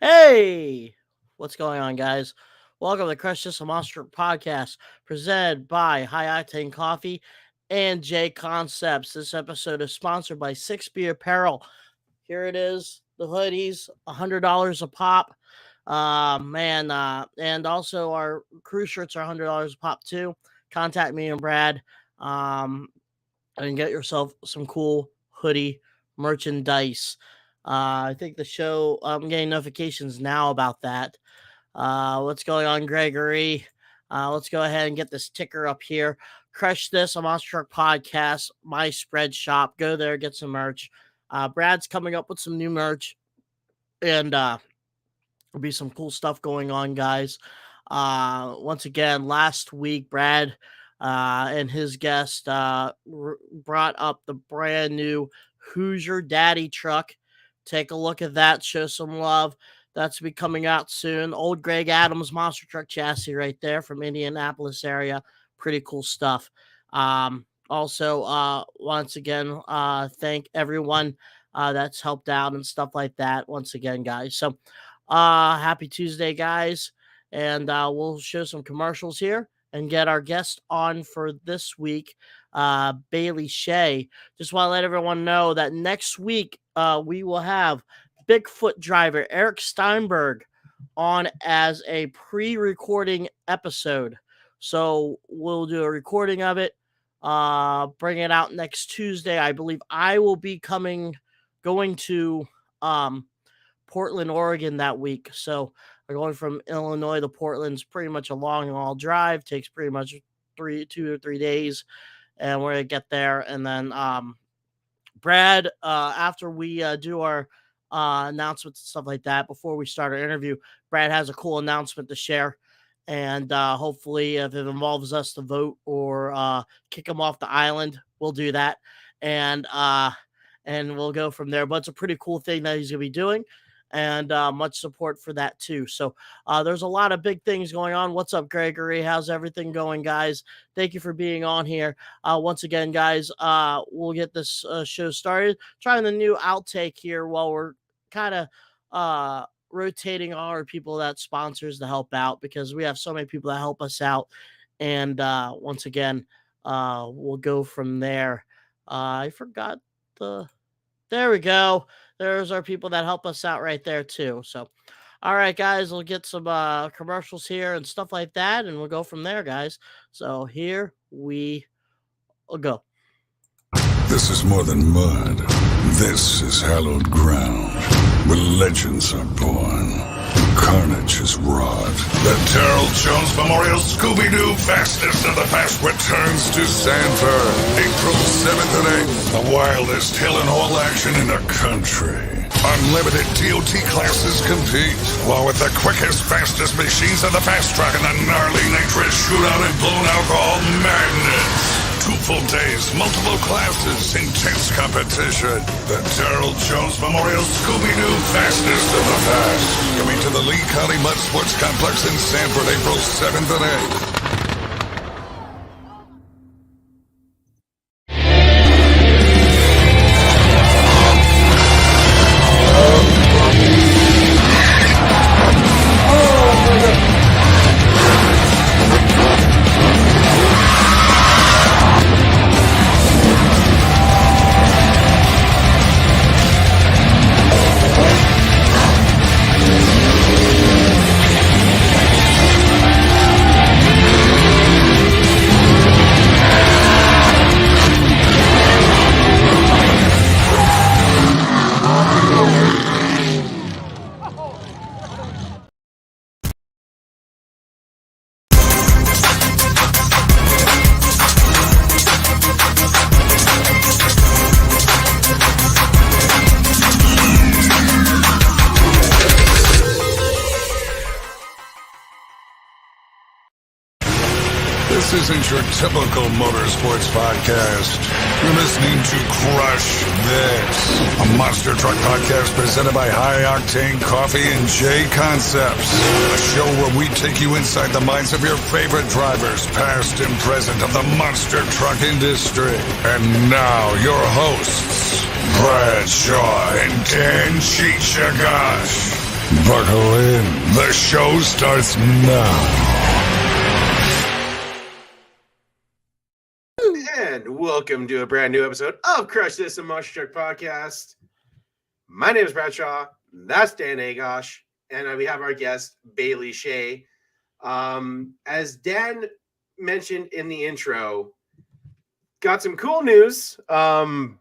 Hey, what's going on, guys? Welcome to the JConcepts Monster podcast, presented by High Octane Coffee and JConcepts. This episode is sponsored by 6B Apparel. Here it is, the hoodies, $100 a pop. And also our crew shirts are $100 a pop too. Contact me and Brad, and get yourself some cool hoodie merchandise. I think the show, I'm getting notifications now about that. What's going on, Gregory? Let's go ahead and get this ticker up here. Crush This, a Monster Truck podcast, my spread shop. Go there, get some merch. Brad's coming up with some new merch, and there'll be some cool stuff going on, guys. Once again, last week, Brad and his guest brought up the brand new Hoosier Daddy truck. Take a look at that. Show some love. That's be coming out soon. Old Greg Adams monster truck chassis right there from Indianapolis area. Pretty cool stuff. Also, once again, thank everyone that's helped out and stuff like that. Once again, guys. So, happy Tuesday, guys. And we'll show some commercials here and get our guest on for this week, Bailey Shea. Just want to let everyone know that next week we will have Bigfoot driver Eric Steinberg on as a pre-recording episode. So we'll do a recording of it, bring it out next Tuesday. I believe I will be going to Portland, Oregon that week. So going from Illinois to Portland's pretty much a long haul drive. Takes pretty much 2 or 3 days, and we're gonna get there. And then Brad, after we do our announcements and stuff like that, before we start our interview, Brad has a cool announcement to share. And hopefully, if it involves us to vote or kick him off the island, we'll do that. And we'll go from there. But it's a pretty cool thing that he's gonna be doing. And much support for that too. So there's a lot of big things going on. What's up, Gregory? How's everything going, guys? Thank you for being on here. Once again, guys, we'll get this show started. Trying the new outtake here while we're kind of rotating all our people that sponsors to help out, because we have so many people that help us out. And once again, we'll go from there. I forgot there we go. There's our people that help us out right there too. So, all right, guys, we'll get some commercials here and stuff like that, and we'll go from there, guys. So here we go. This is more than mud. This is hallowed ground, where legends are born. Carnage is wrought. The Terrell Jones Memorial Scooby-Doo Fastest of the Fast returns to Sanford, April 7th and 8th. The wildest hill and hole action in the country. Unlimited DOT classes compete, while with the quickest, fastest machines of the fast track and the gnarly nitrous shootout and blown alcohol madness. 2 full days, multiple classes, intense competition. The Terrell Jones Memorial Scooby-Doo Fastest of the Fast. Coming to the Lee County Mud Sports Complex in Sanford, April 7th and 8th. This isn't your typical motorsports podcast. You're listening to Crush This, a monster truck podcast presented by High Octane Coffee and JConcepts. A show where we take you inside the minds of your favorite drivers, past and present, of the monster truck industry. And now, your hosts, Brad Shaw and Dan Chichagash. Buckle in. The show starts now. And welcome to a brand new episode of Crush This and Monster Truck Podcast. My name is Bradshaw. That's Dan Agosh. And we have our guest, Bailey Shea. As Dan mentioned in the intro, got some cool news. I'm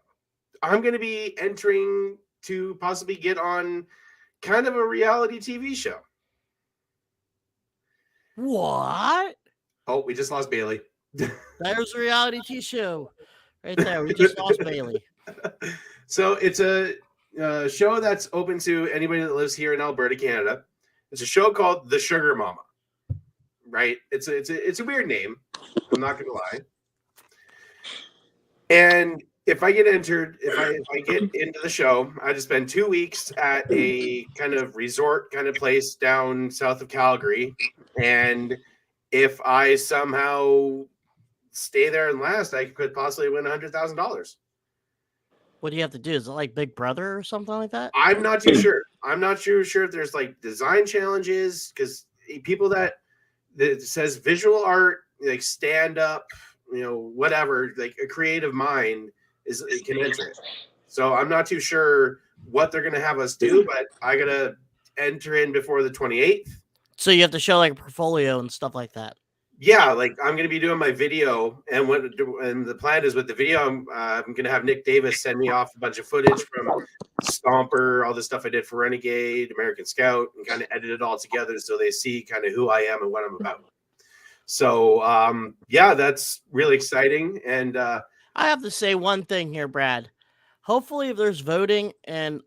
going to be entering to possibly get on kind of a reality TV show. What? Oh, we just lost Bailey. There's a reality TV show right there. We just lost Bailey. So it's a show that's open to anybody that lives here in Alberta, Canada. It's a show called The Sugar Mama. Right? It's a weird name. I'm not going to lie. And if I get entered, if I get into the show, I just spend 2 weeks at a kind of resort kind of place down south of Calgary. And if I somehow stay there and last, I could possibly win $100,000. What do you have to do? Is it like Big Brother or something like that? I'm not too sure. I'm not too sure if there's like design challenges, because people that says visual art, like stand up, whatever, like a creative mind can enter it. So I'm not too sure what they're gonna have us do, but I gotta enter in before the 28th. So you have to show like a portfolio and stuff like that. Yeah, like I'm going to be doing my video, and the plan is with the video, I'm going to have Nick Davis send me off a bunch of footage from Stomper, all the stuff I did for Renegade, American Scout, and kind of edit it all together so they see kind of who I am and what I'm about. So, yeah, that's really exciting. And I have to say one thing here, Brad. Hopefully, if there's voting, and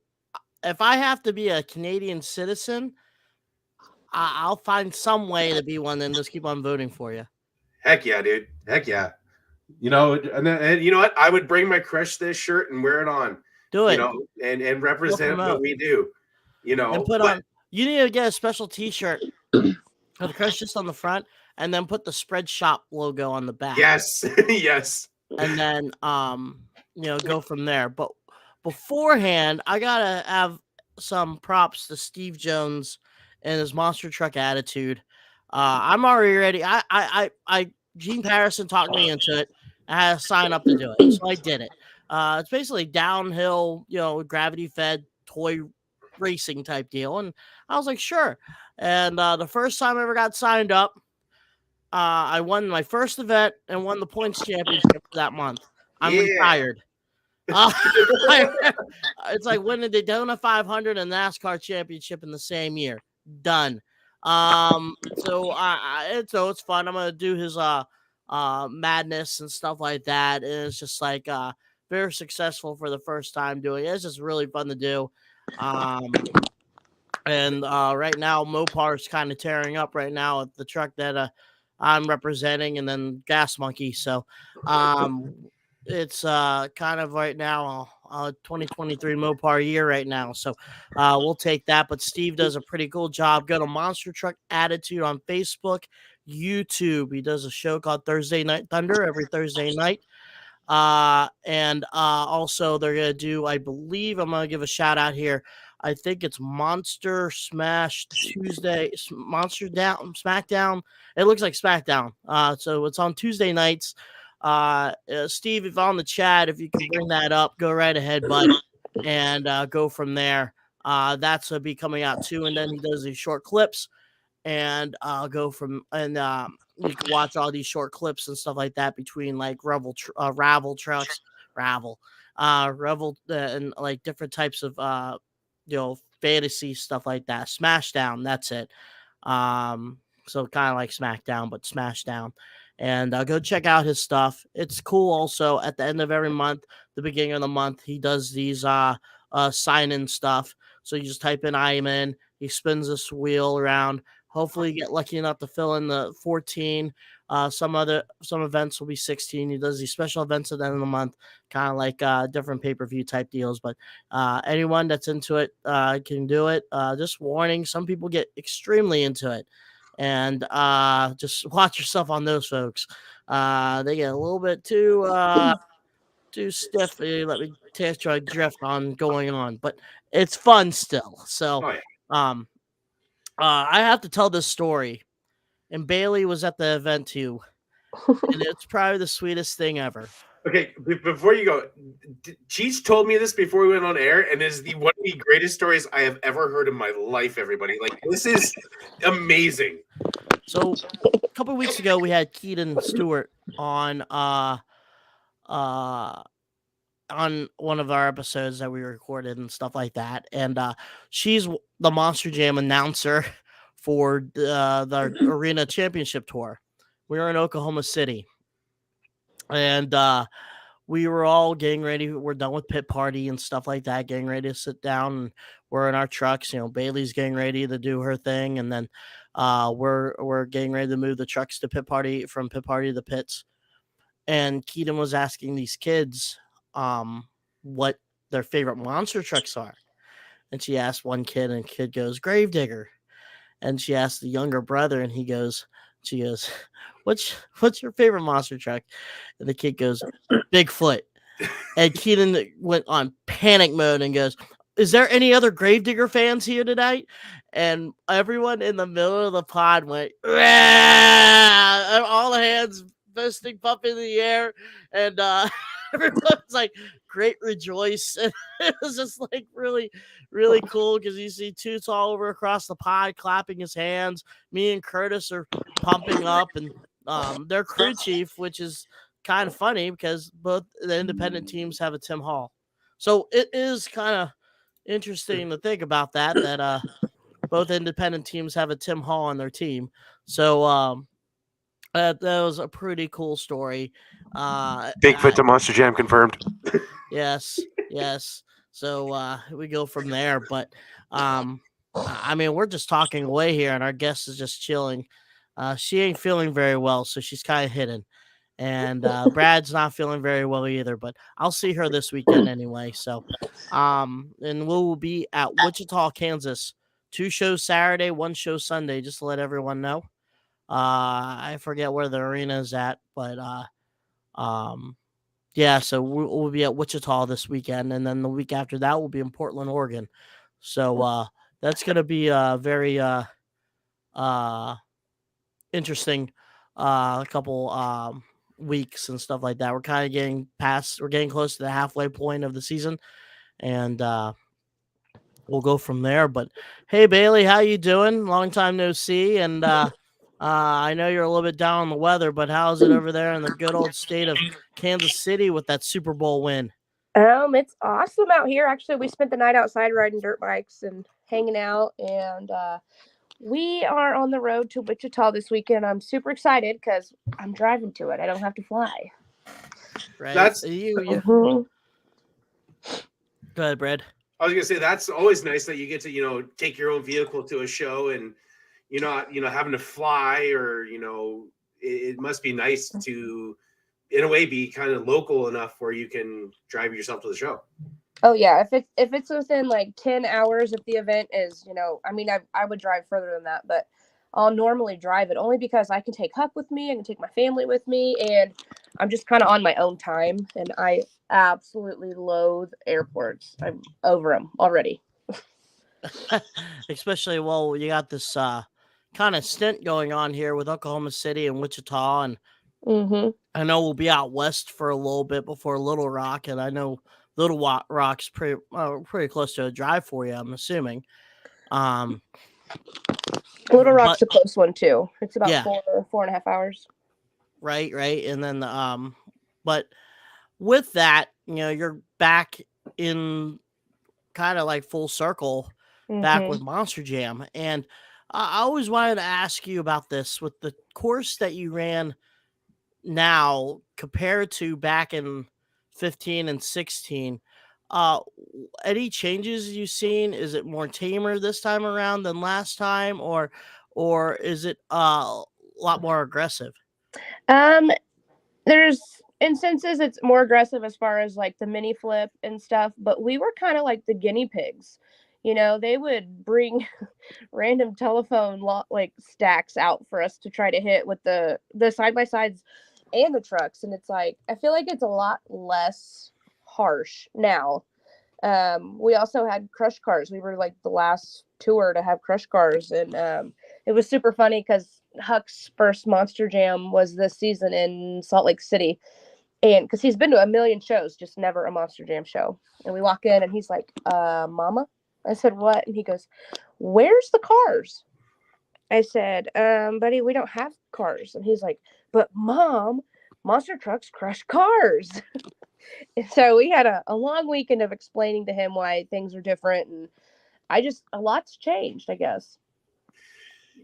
if I have to be a Canadian citizen, I'll find some way to be one and just keep on voting for you. Heck yeah, dude. Heck yeah. And you know what? I would bring my Crush This shirt and wear it on. Do it. And represent what we do. And put on. You need to get a special T-shirt with Crush This on the front, and then put the Spread Shop logo on the back. Yes. Yes. And then go from there. But beforehand, I gotta have some props to Steve Jones and his monster truck attitude. I'm already ready. Gene Patterson talked me into it. I had to sign up to do it, so I did it. It's basically downhill, gravity fed toy racing type deal, and I was like, sure. And the first time I ever got signed up, I won my first event and won the points championship for that month. I'm retired. It's like winning the Daytona 500 and NASCAR championship in the same year. Done. So it's fun. I'm gonna do his madness and stuff like that. And it's just like very successful for the first time doing it. It's just really fun to do. And right now Mopar is kind of tearing up right now at the truck that I'm representing, and then Gas Monkey. So it's kind of right now 2023 Mopar year right now. So we'll take that. But Steve does a pretty cool job. Go to Monster Truck Attitude on Facebook, YouTube. He does a show called Thursday Night Thunder every Thursday night. And also they're going to do, I believe, I'm going to give a shout out here. I think it's Monster Smash Tuesday, Monster Down, SmackDown. It looks like SmackDown. So it's on Tuesday nights. Steve, if on the chat, if you can bring that up, go right ahead, bud, and go from there. That's be coming out too, and then he does these short clips, and go from, and you can watch all these short clips and stuff like that between like Revel trucks, Revel, and like different types of fantasy stuff like that. Smashdown, that's it. So kind of like SmackDown, but Smashdown. And go check out his stuff. It's cool. Also, at the end of every month, the beginning of the month, he does these sign-in stuff. So you just type in "I am in." He spins this wheel around. Hopefully, you get lucky enough to fill in the 14. Some events will be 16. He does these special events at the end of the month, kind of like different pay-per-view type deals. But anyone that's into it can do it. Just warning: some people get extremely into it. And just watch yourself on those folks. They get a little bit too stiff. Let me try to drift on going on, but it's fun still. So Um, I have to tell this story, and Bailey was at the event too, and it's probably the sweetest thing ever. Okay, before you go, Cheech told me this before we went on air, and is one of the greatest stories I have ever heard in my life. Everybody, like, this is amazing. So a couple of weeks ago, we had Keaton Stewart on on one of our episodes that we recorded and stuff like that, and she's the Monster Jam announcer for the Arena Championship Tour. We were in Oklahoma City, and we were all getting ready. We're done with pit party and stuff like that, getting ready to sit down. And we're in our trucks. You know, Bailey's getting ready to do her thing, and then we're getting ready to move the trucks to pit party, from pit party to the pits. And Keaton was asking these kids what their favorite monster trucks are. And she asked one kid, and the kid goes, Gravedigger. And she asked the younger brother, and she goes, what's your favorite monster truck? And the kid goes, Bigfoot. And Keaton went on panic mode and goes, is there any other Gravedigger fans here tonight? And everyone in the middle of the pod went, and all the hands fisting up in the air, and everyone was like, great rejoice. And it was just like really, really cool, because you see Toots all over across the pod clapping his hands. Me and Curtis are pumping up, and their crew chief, which is kind of funny because both the independent teams have a Tim Hall. So it is kind of interesting to think about that both independent teams have a Tim Hall on their team. So that was a pretty cool story. Bigfoot to Monster Jam confirmed. Yes. So we go from there. But I mean, we're just talking away here, and our guest is just chilling. She ain't feeling very well, so she's kind of hidden. And Brad's not feeling very well either, but I'll see her this weekend anyway. So, and we'll be at Wichita, Kansas. 2 shows Saturday, 1 show Sunday, just to let everyone know. I forget where the arena is at, but yeah, so we'll be at Wichita this weekend, and then the week after that we'll be in Portland, Oregon. So that's gonna be very interesting couple weeks and stuff like that. We're kind of we're getting close to the halfway point of the season, and we'll go from there. But hey, Bailey, how you doing? Long time no see. And I know you're a little bit down on the weather, but how's it over there in the good old state of Kansas City with that Super Bowl win? It's awesome out here. Actually, we spent the night outside riding dirt bikes and hanging out, and we are on the road to Wichita this weekend. I'm super excited because I'm driving to it. I don't have to fly. Right. That's you. Mhm. Go ahead, Brad. I was gonna say that's always nice that you get to take your own vehicle to a show, and you're not having to fly, or it must be nice to in a way be kind of local enough where you can drive yourself to the show. Oh yeah, if it's within like 10 hours, if the event is, I mean, I would drive further than that, but I'll normally drive it only because I can take Huck with me, I can take my family with me, and I'm just kind of on my own time, and I absolutely loathe airports. I'm over them already. Especially, well, you got this kind of stint going on here with Oklahoma City and Wichita, and I know we'll be out west for a little bit before Little Rock, and I know Little Rock's pretty close to a drive for you, I'm assuming. Little Rock's a close one too. It's about Yeah. 4.5 hours. Right. And then but with that, you're back in kind of like full circle back with Monster Jam. And I always wanted to ask you about this with the course that you ran now compared to back in 15 and 16. Any changes you've seen? Is it more tamer this time around than last time, or is it a lot more aggressive? There's instances it's more aggressive as far as like the mini flip and stuff, but we were kind of like the guinea pigs. They would bring random telephone like stacks out for us to try to hit with the side by sides and the trucks, and it's like I feel like it's a lot less harsh now We also had crush cars. We were like the last tour to have crush cars, and it was super funny because Huck's first Monster Jam was this season in Salt Lake City, and because he's been to a million shows, just never a Monster Jam show. And we walk in, and he's like, "Mama," I said, "What?" And he goes, "Where's the cars?" I said, "Buddy, we don't have cars." And he's like, "But Mom, monster trucks crush cars." So we had a long weekend of explaining to him why things are different, and a lot's changed, I guess.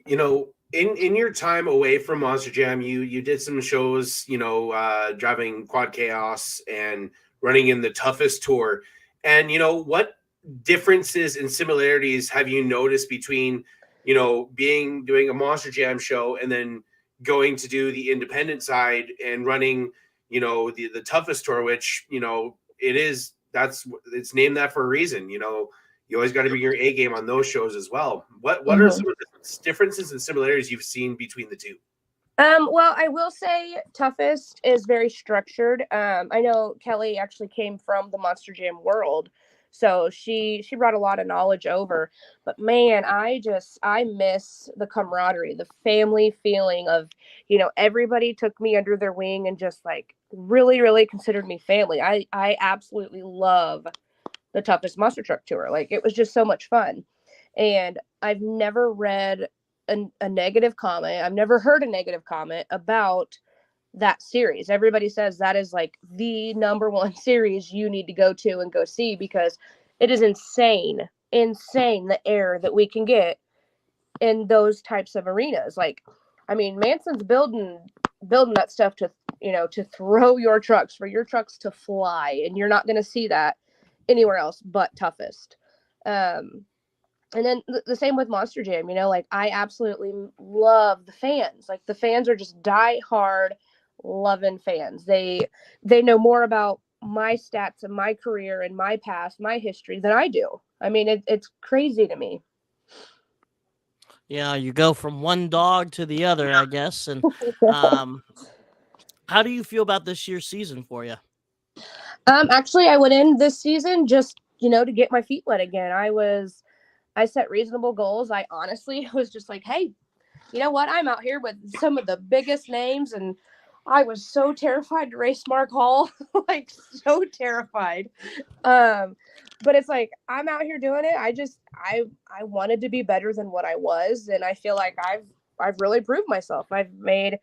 You know, in your time away from Monster Jam, you did some shows, driving Quad Chaos and running in the Toughest Tour. And what differences and similarities have you noticed between doing a Monster Jam show and then going to do the independent side and running the Toughest Tour, which it's named that for a reason. You always got to bring your A game on those shows as well. What are some of the differences and similarities you've seen between the two? Well, I will say Toughest is very structured. I know Kelly actually came from the Monster Jam world, so she brought a lot of knowledge over. But man, I miss the camaraderie, the family feeling of, everybody took me under their wing and just like really, really considered me family. I absolutely love the Toughest Monster Truck Tour. Like, it was just so much fun. And I've never read a negative comment. I've never heard a negative comment about that series. Everybody says that is like the number one series you need to go to and go see, because it is insane the air that we can get in those types of arenas. Like, I mean, Manson's building that stuff to throw your trucks, for your trucks to fly, and you're not going to see that anywhere else but Toughest. And then the same with Monster Jam, like, I absolutely love the fans. Like, the fans are just die-hard loving fans. They know more about my stats and my career and my past, my history than I do. I mean, it's crazy to me. Yeah, you go from one dog to the other, I guess. And how do you feel about this year's season for you? Actually, I went in this season just, to get my feet wet again. I set reasonable goals. I honestly was just like, hey, you know what? I'm out here with some of the biggest names, and I was so terrified to race Mark Hall, like, so terrified. But it's like, I'm out here doing it. I wanted to be better than what I was, and I feel like I've really proved myself. I've made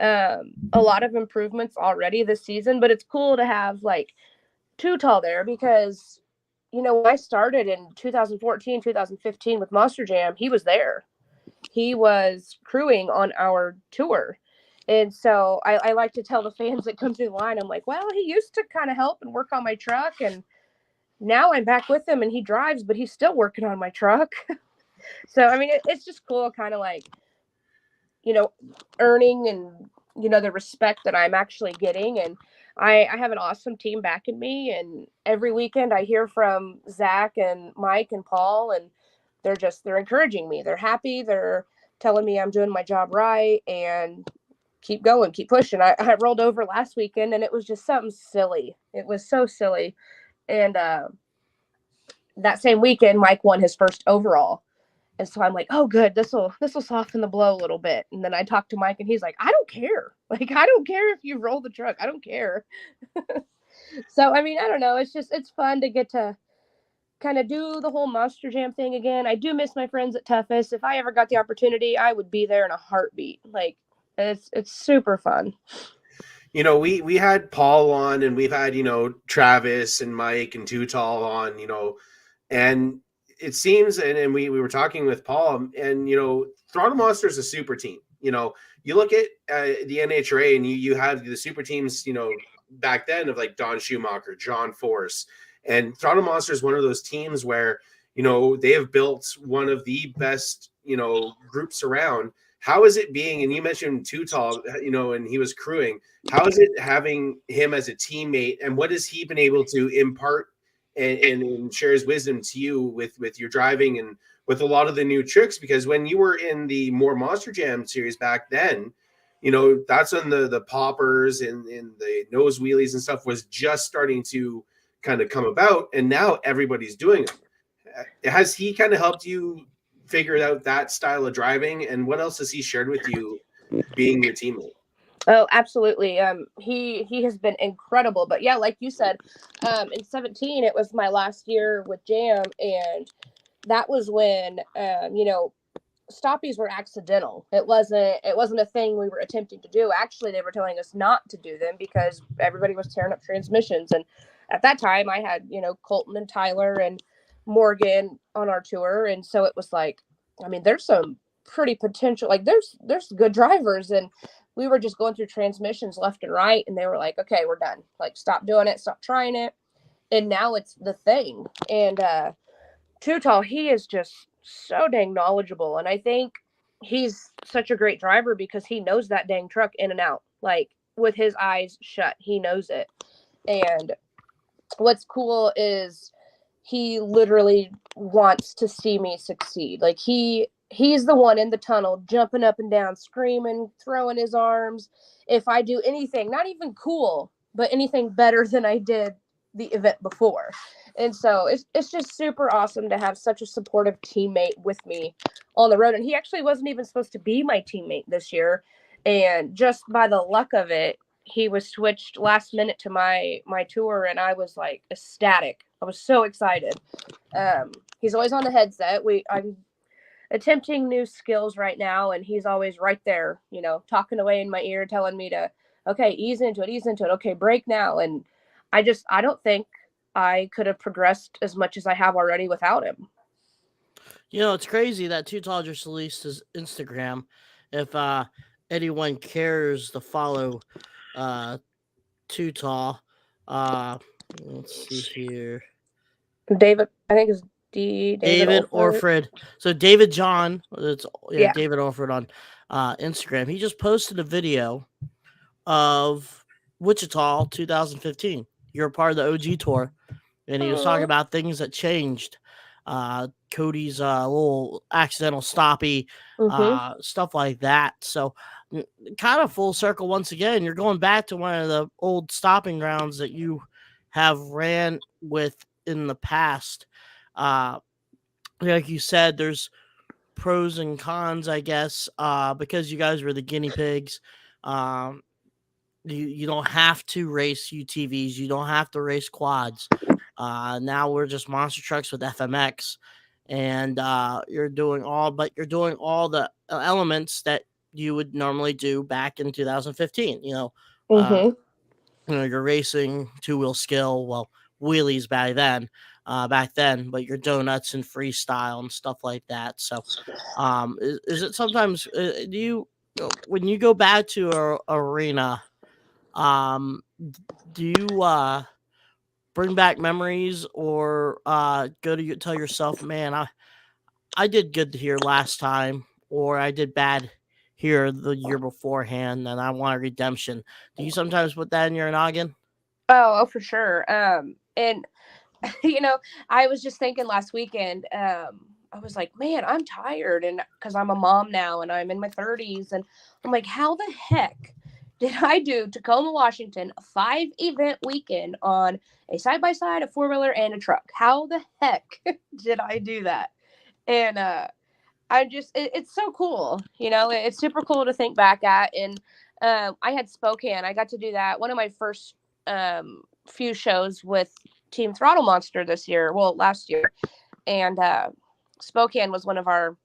a lot of improvements already this season, but it's cool to have like Too Tall there, because when I started in 2014, 2015 with Monster Jam, he was there. He was crewing on our tour. And so I like to tell the fans that come through the line, I'm like, well, he used to kind of help and work on my truck, and now I'm back with him and he drives, but he's still working on my truck. So, I mean, it's just cool, kind of like, earning and, the respect that I'm actually getting. And I have an awesome team backing me. And every weekend I hear from Zach and Mike and Paul, and they're encouraging me. They're happy. They're telling me I'm doing my job right and keep going, keep pushing. I rolled over last weekend, and it was just something silly. It was so silly. And that same weekend, Mike won his first overall. And so I'm like, oh, good. This will soften the blow a little bit. And then I talked to Mike, and he's like, I don't care. Like, I don't care if you roll the truck. I don't care. So, I mean, I don't know. It's fun to get to kind of do the whole Monster Jam thing again. I do miss my friends at Toughest. If I ever got the opportunity, I would be there in a heartbeat. Like, it's super fun. We had Paul on, and we've had, Travis and Mike and Too Tall on, and it seems, and we were talking with Paul, and, Throttle Monster is a super team. You look at the NHRA, and you have the super teams, back then, of like Don Schumacher, John Force, and Throttle Monster is one of those teams where, they have built one of the best, groups around. How is it being, and you mentioned Too Tall, and he was crewing, how is it having him as a teammate, and what has he been able to impart and share his wisdom to you with your driving and with a lot of the new tricks? Because when you were in the more Monster Jam series back then, that's when the poppers and the nose wheelies and stuff was just starting to kind of come about, and now everybody's doing them. Has he kind of helped you figure out that style of driving, and what else has he shared with you being your teammate? Oh, absolutely. He has been incredible. But yeah, like you said, in 17, it was my last year with Jam, and that was when stoppies were accidental. It wasn't a thing we were attempting to do. Actually, they were telling us not to do them because everybody was tearing up transmissions. And at that time, I had Colton and Tyler and Morgan on our tour, and so it was like, I mean, there's some pretty potential. Like, there's good drivers, and we were just going through transmissions left and right, and they were like, okay, we're done. Like, stop doing it, stop trying it. And now it's the thing. And Too Tall, he is just so dang knowledgeable. And I think he's such a great driver because he knows that dang truck in and out. Like, with his eyes shut, he knows it. And what's cool is he literally wants to see me succeed. Like, he's the one in the tunnel jumping up and down, screaming, throwing his arms. If I do anything, not even cool, but anything better than I did the event before. And so it's just super awesome to have such a supportive teammate with me on the road. And he actually wasn't even supposed to be my teammate this year. And just by the luck of it, he was switched last minute to my tour, and I was like ecstatic. I was so excited. He's always on the headset. I'm attempting new skills right now, and he's always right there, talking away in my ear, telling me to, okay, ease into it. Okay, brake now. And I don't think I could have progressed as much as I have already without him. It's crazy that Too Tall just released his Instagram. If anyone cares to follow Too Tall, let's see here. David, I think it's David Orford. So David John, Yeah. David Orford on Instagram. He just posted a video of Wichita 2015. You're a part of the OG tour, and he was talking about things that changed. Cody's little accidental stoppy, stuff like that. So kind of full circle once again. You're going back to one of the old stopping grounds that you have ran with in the past. Like you said, there's pros and cons, I guess, because you guys were the guinea pigs. You don't have to race UTVs. You don't have to race quads. Now we're just monster trucks with FMX, and you're doing all the elements that you would normally do back in 2015. You're racing two-wheel skill, well, wheelies back then, but your donuts and freestyle and stuff like that. So, is it sometimes when you go back to an arena, do you bring back memories, or tell yourself, man, I did good here last time, or I did bad here the year beforehand, and I want a redemption? Do you sometimes put that in your noggin? Oh, for sure. And I was just thinking last weekend, I was like, man, I'm tired, and because I'm a mom now and I'm in my 30s, and I'm like, how the heck did I do Tacoma, Washington, a 5-event weekend on a side-by-side, a four-wheeler, and a truck? How the heck did I do that? And it's so cool. It's super cool to think back at. And I had Spokane. I got to do that. One of my first few shows with Team Throttle Monster last year. And Spokane was one of our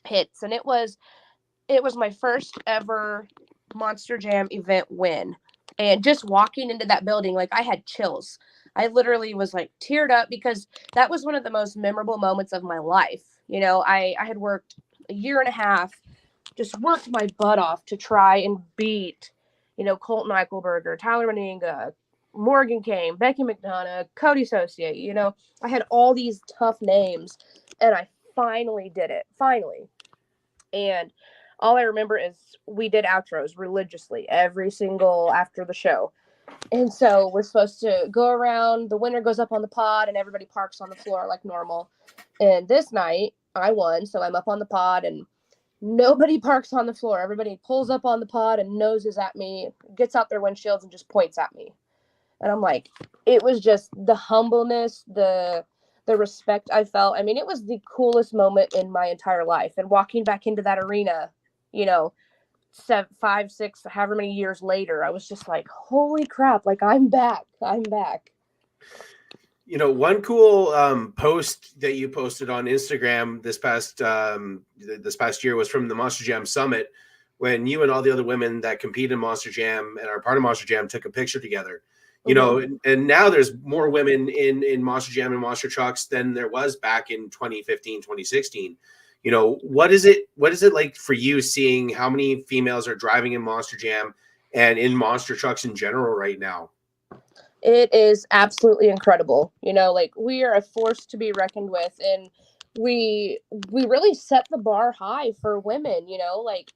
hits. And it was my first ever Monster Jam event win. And just walking into that building, like, I had chills. I literally was like teared up because that was one of the most memorable moments of my life. I had worked a year and a half, just worked my butt off to try and beat, Colton Eichelberger, Tyler Meninga, Morgan Kane, Becky McDonough, Cody Saucier. I had all these tough names, and I finally did it. Finally. And all I remember is we did outros religiously every single after the show. And so we're supposed to go around. The winner goes up on the pod, and everybody parks on the floor like normal. And this night, I won, so I'm up on the pod, and nobody parks on the floor. Everybody pulls up on the pod and noses at me, gets out their windshields, and just points at me. And I'm like, it was just the humbleness, the respect I felt. I mean, it was the coolest moment in my entire life. And walking back into that arena, you know, 5, 6, however many years later, I was just like, holy crap, like I'm back. I'm back. One cool post that you posted on Instagram this past year was from the Monster Jam Summit, when you and all the other women that compete in Monster Jam and are part of Monster Jam took a picture together. And now there's more women in Monster Jam and Monster Trucks than there was back in 2015, 2016. What is it like for you seeing how many females are driving in Monster Jam and in Monster Trucks in general right now? It is absolutely incredible. Like, we are a force to be reckoned with, and we really set the bar high for women. Like,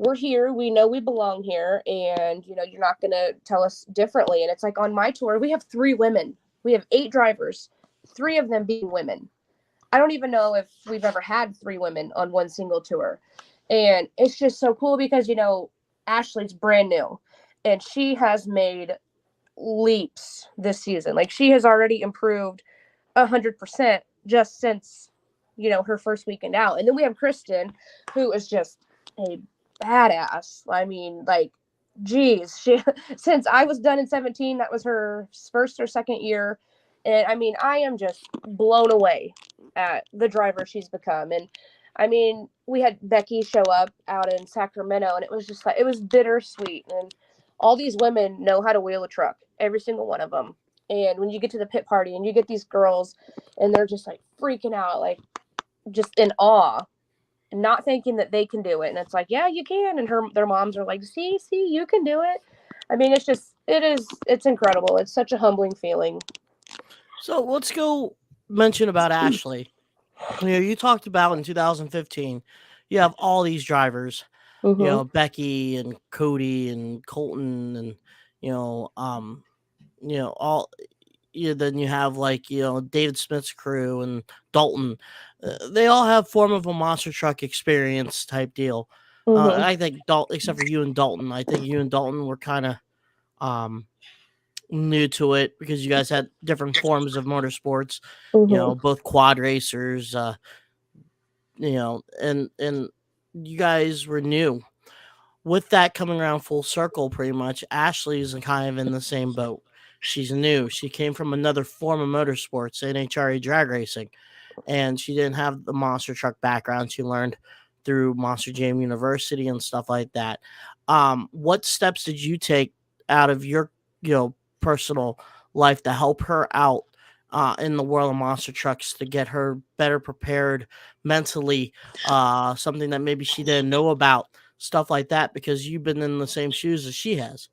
we're here, we know we belong here, and you're not going to tell us differently. And it's like, on my tour, we have 3 women. We have 8 drivers, 3 of them being women. I don't even know if we've ever had 3 women on one single tour. And it's just so cool because, Ashley's brand new, and she has made leaps this season. Like, she has already improved 100% just since, her first weekend out. And then we have Kristen, who is just a badass. I mean, like, geez, she since I was done in 17, that was her first or second year. And I mean, I am just blown away at the driver she's become. And I mean, we had Becky show up out in Sacramento, and it was just like, it was bittersweet. And all these women know how to wheel a truck, every single one of them. And when you get to the pit party and you get these girls and they're just like freaking out, like just in awe, not thinking that they can do it. And it's like, yeah, you can. And their moms are like, see, you can do it. I mean, it's incredible. It's such a humbling feeling. So let's go mention about Ashley. You talked about in 2015, you have all these drivers, Becky and Cody and Colton and, all, then you have like, David Smith's crew and Dalton. They all have form of a monster truck experience type deal. I think Dalton, except for you and Dalton, I think you and Dalton were kind of new to it because you guys had different forms of motorsports, both quad racers, and you guys were new. With that coming around full circle, pretty much, Ashley is kind of in the same boat. She's new. She came from another form of motorsports, NHRA drag racing, and she didn't have the monster truck background. She learned through Monster Jam University and stuff like that. What steps did you take out of your, personal life to help her out in the world of monster trucks to get her better prepared mentally? Something that maybe she didn't know about, stuff like that, because you've been in the same shoes as she has.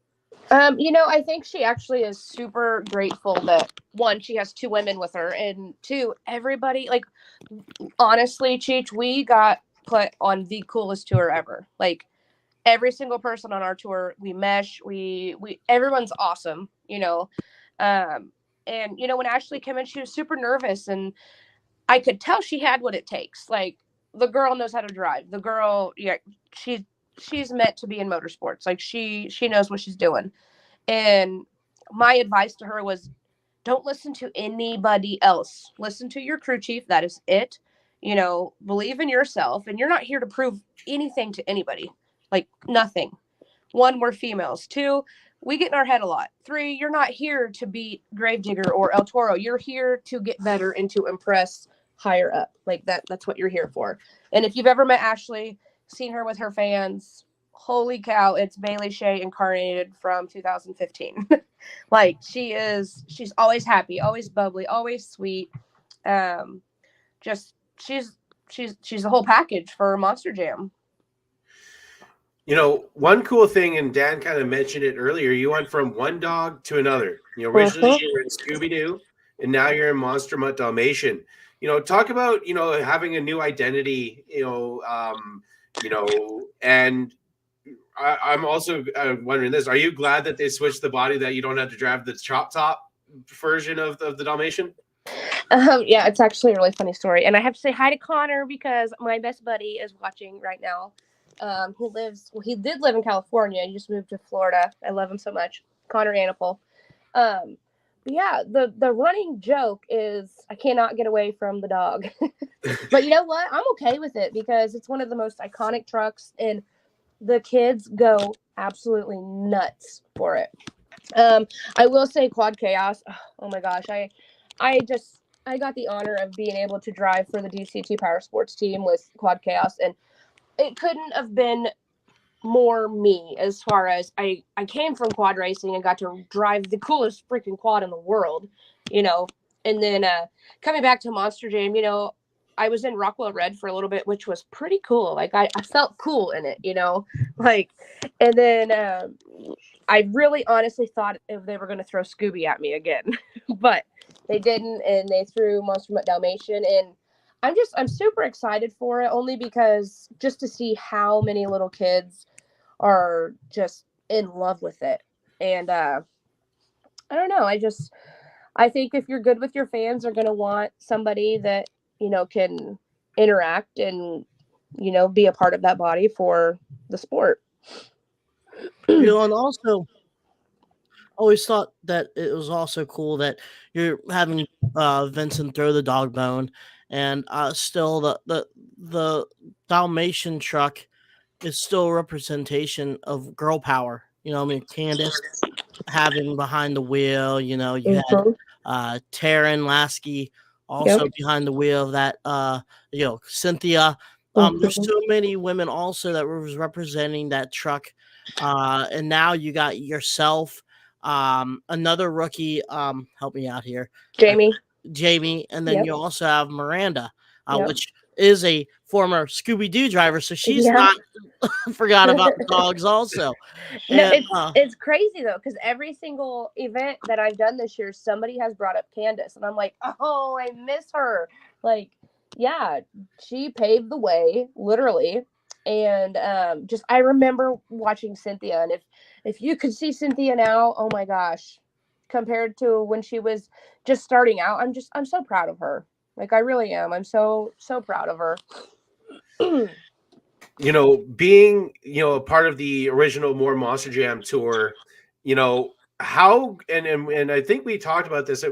I think she actually is super grateful that, 1, she has 2 women with her, and 2, everybody, like, honestly, Cheech, we got put on the coolest tour ever. Like, every single person on our tour, we mesh, we everyone's awesome, and when Ashley came in, she was super nervous, and I could tell she had what it takes. Like, the girl knows how to drive. The girl, yeah, she's meant to be in motorsports. Like, she knows what she's doing. And my advice to her was, don't listen to anybody else. Listen to your crew chief. That is it. Believe in yourself, and you're not here to prove anything to anybody. Like, nothing. 1, we're females. 2, we get in our head a lot. 3, you're not here to beat Gravedigger or El Toro. You're here to get better and to impress higher up. Like, that's what you're here for. And if you've ever met Ashley, seen her with her fans, holy cow, it's Bailey Shea incarnated from 2015. Like, she's always happy, always bubbly, always sweet. Just she's the whole package for Monster Jam. One cool thing, and Dan kind of mentioned it earlier, you went from one dog to another. Originally you were in Scooby-Doo, and now you're in Monster Mutt Dalmatian. Talk about, having a new identity, and I'm also wondering this. Are you glad that they switched the body, that you don't have to drive the chop top version of the Dalmatian? Yeah, it's actually a really funny story. And I have to say hi to Connor because my best buddy is watching right now. He did live in California. He just moved to Florida. I love him so much. Connor Anapel. But yeah, the running joke is I cannot get away from the dog. But you know what? I'm okay with it because it's one of the most iconic trucks, and the kids go absolutely nuts for it. I will say Quad Chaos. Oh my gosh, I got the honor of being able to drive for the DCT Power Sports team with Quad Chaos, and it couldn't have been more me as far as I came from quad racing and got to drive the coolest freaking quad in the world, you know. And then coming back to Monster Jam, you know, I was in Rockwell Red for a little bit, which was pretty cool. Like I felt cool in it, you know, like. And then I really honestly thought if they were going to throw Scooby at me again, but they didn't, and they threw Monster Mutt Dalmatian, and I'm super excited for it only because just to see how many little kids are just in love with it. And I don't know, I think if you're good with your fans, are going to want somebody that, you know, can interact and, you know, be a part of that body for the sport. You know, and also always thought that it was also cool that you're having Vincent throw the dog bone, and still the Dalmatian truck is still a representation of girl power. You know, I mean, Candace having behind the wheel. You know, you had Taryn Lasky also behind the wheel of that. You know, Cynthia. There's so many women also that was representing that truck, and now you got yourself. Another rookie, help me out here, Jamie, and then you also have Miranda, which is a former Scooby-Doo driver, so she's not forgot about the dogs also. No, And, it's crazy though, because every single event that I've done this year, somebody has brought up Candace, and I'm like, oh, I miss her. Like, yeah, she paved the way, literally. And just I remember watching Cynthia, and if you could see Cynthia now, oh my gosh, compared to when she was just starting out, I'm so proud of her. Like, I really am. I'm so proud of her. You know, being, you know, a part of the original More Monster Jam tour, you know, how and I think we talked about this.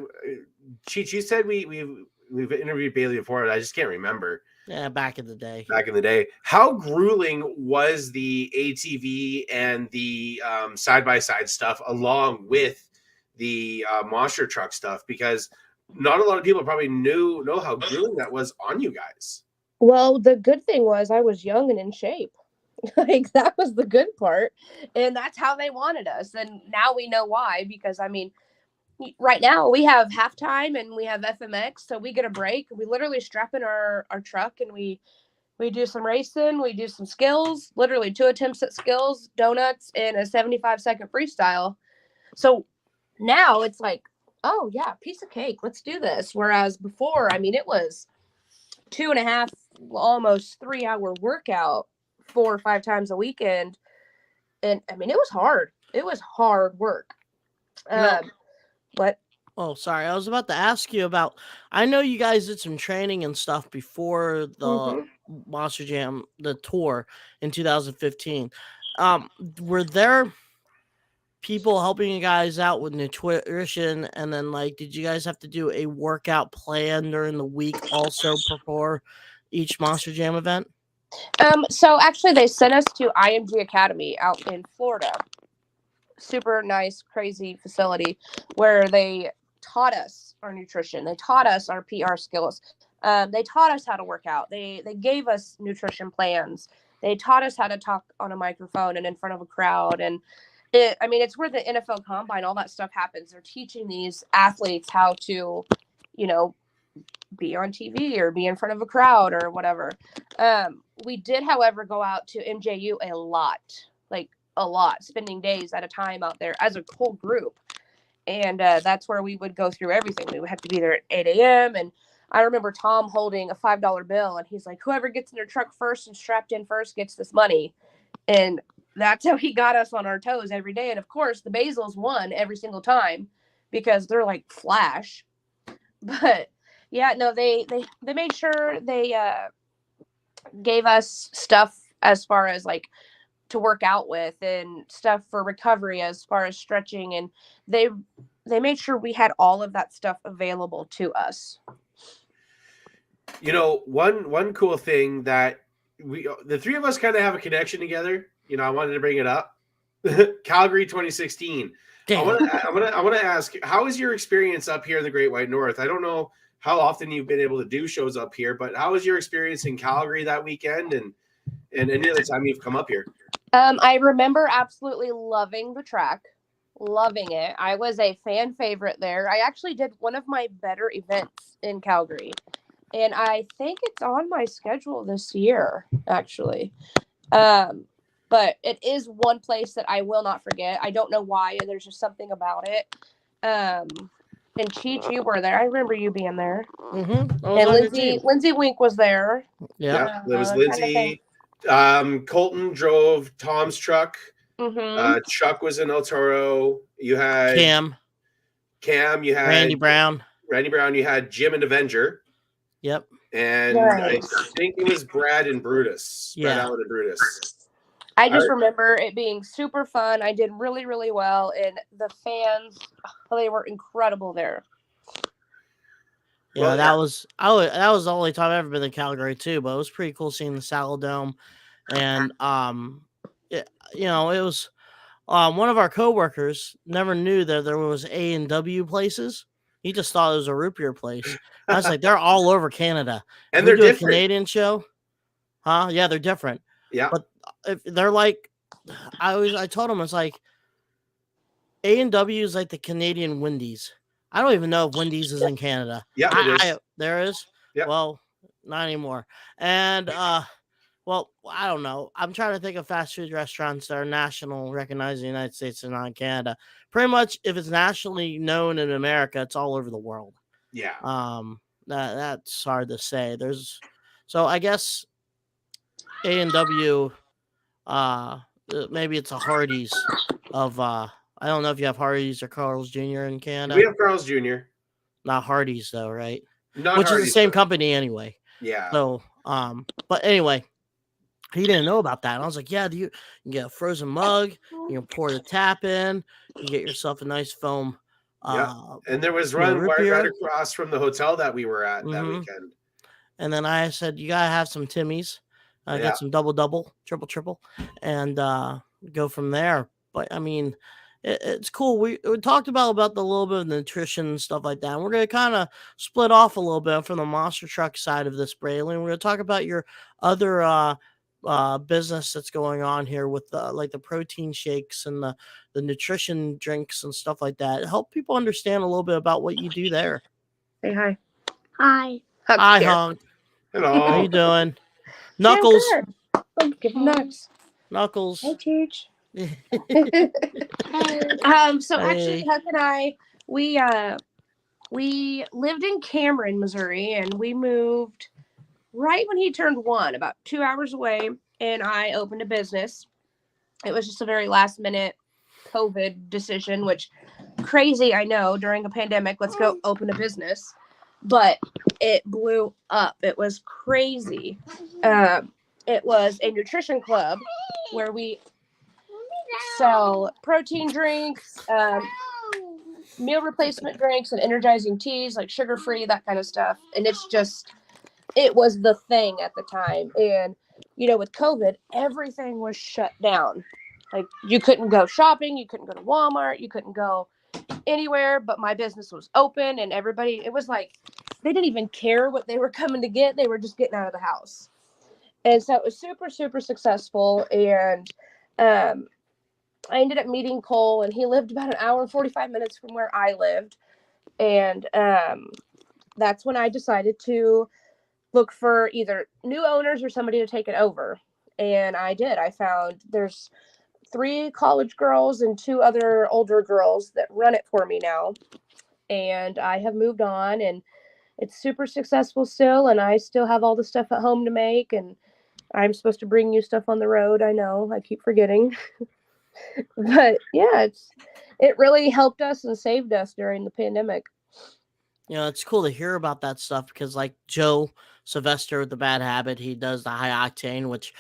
She said we've interviewed Bailey before, and I just can't remember. Yeah, back in the day. How grueling was the ATV and the side-by-side stuff along with the monster truck stuff? Because not a lot of people probably know how grueling that was on you guys. Well, the good thing was I was young and in shape. Like, that was the good part. And that's how they wanted us. And now we know why, because I mean, right now we have halftime and we have FMX, so we get a break. We literally strap in our truck and we do some racing, we do some skills, literally 2 attempts at skills, donuts, and a 75-second freestyle. So now it's like, oh yeah, piece of cake, let's do this. Whereas before, I mean, it was 2.5, almost 3-hour workout 4 or 5 times a weekend. And I mean, it was hard. It was hard work. But oh, sorry, I was about to ask you about, I know you guys did some training and stuff before the Monster Jam, the tour in 2015. Were there people helping you guys out with nutrition, and then, like, did you guys have to do a workout plan during the week also before each Monster Jam event? So actually they sent us to IMG Academy out in Florida. Super nice, crazy facility where they taught us our nutrition. They taught us our PR skills. They taught us how to work out. They gave us nutrition plans. They taught us how to talk on a microphone and in front of a crowd. And it's where the NFL Combine, all that stuff happens. They're teaching these athletes how to, you know, be on TV or be in front of a crowd or whatever. We did, however, go out to MJU a lot, spending days at a time out there as a whole group. And that's where we would go through everything. We would have to be there at 8 a.m. And I remember Tom holding a $5 bill, and he's like, whoever gets in their truck first and strapped in first gets this money. And that's how he got us on our toes every day. And of course, the Basils won every single time because they're like Flash. But yeah, no, they made sure they gave us stuff as far as like to work out with and stuff for recovery as far as stretching. And they they made sure we had all of that stuff available to us. You know, one cool thing that the three of us kind of have a connection together. You know, I wanted to bring it up. Calgary 2016. Damn. I want to ask, how is your experience up here in the Great White North? I don't know how often you've been able to do shows up here, but how was your experience in Calgary that weekend and any other time you've come up here? I remember absolutely loving the track, loving it. I was a fan favorite there. I actually did one of my better events in Calgary, and I think it's on my schedule this year, actually. But it is one place that I will not forget. I don't know why. There's just something about it. And Cheech, you were there. I remember you being there. Mm-hmm. And Lindsay Wink was there. Yeah. There was Lindsay. Colton drove Tom's truck. Mm-hmm. Chuck was in El Toro. You had Cam. You had Randy Brown. You had Jim and Avenger. Yep. And Nice. I think it was Brad and Brutus. Yeah. Brad Allen and Brutus. I just remember it being super fun. I did really, really well. And the fans, they were incredible there. Yeah, Well, that was the only time I've ever been to Calgary too, but it was pretty cool seeing the Saddle Dome. And it was one of our coworkers never knew that there was A&W places. He just thought it was a root beer place. I was like, they're all over Canada. and We they're do a different. Canadian show. Huh? Yeah, they're different. Yeah. But if they're like, I told him, it's like A&W is like the Canadian Wendy's. I don't even know if Wendy's is in Canada. Yeah, it is. There is? Yeah. Well, not anymore. And, well, I don't know. I'm trying to think of fast food restaurants that are national, recognized in the United States and not in Canada. Pretty much, if it's nationally known in America, it's all over the world. Yeah. That's hard to say. So I guess A&W, maybe it's a Hardee's of, I don't know if you have Hardee's or Carl's Jr. in Canada. We have Carl's Jr. Not Hardee's though, right? Not Which Hardee's, is the same but- company anyway. Yeah. So, but anyway, he didn't know about that. And I was like, yeah, you can get a frozen mug, you can pour the tap in, you get yourself a nice foam. And there was root right beer. across from the hotel that we were at that weekend. And then I said, you gotta have some Timmy's. Get some double, triple, and go from there. But I mean, it's cool. We talked about the little bit of nutrition and stuff like that. And we're going to kind of split off a little bit from the monster truck side of this, Braylon. We're going to talk about your other business that's going on here with like the protein shakes and the nutrition drinks and stuff like that. Help people understand a little bit about what you do there. Say hi. Hi. Hi, Honk. Hello. How you doing? Knuckles. Give nuts. Knuckles. Hey, Teach. Hey. So actually, Hey. Huck and I, we lived in Cameron, Missouri, and we moved right when he turned 1, about 2 hours away, and I opened a business. It was just a very last minute COVID decision, which crazy, I know, during a pandemic, let's go open a business, but it blew up. It was crazy. It was a nutrition club where we sell protein drinks, meal replacement drinks, and energizing teas, like sugar-free, that kind of stuff. And it was the thing at the time. And, with COVID, everything was shut down. Like, you couldn't go shopping, you couldn't go to Walmart, you couldn't go anywhere, but my business was open, and everybody, it was like, they didn't even care what they were coming to get. They were just getting out of the house. And so it was super, super successful. And, I ended up meeting Cole, and he lived about an hour and 45 minutes from where I lived. And that's when I decided to look for either new owners or somebody to take it over. And I did. I found there's 3 college girls and 2 other older girls that run it for me now. And I have moved on, and it's super successful still. And I still have all the stuff at home to make. And I'm supposed to bring you stuff on the road. I know. I keep forgetting. But yeah, it really helped us and saved us during the pandemic. You know, it's cool to hear about that stuff because, like Joe Sylvester with the Bad Habit, he does the High Octane, which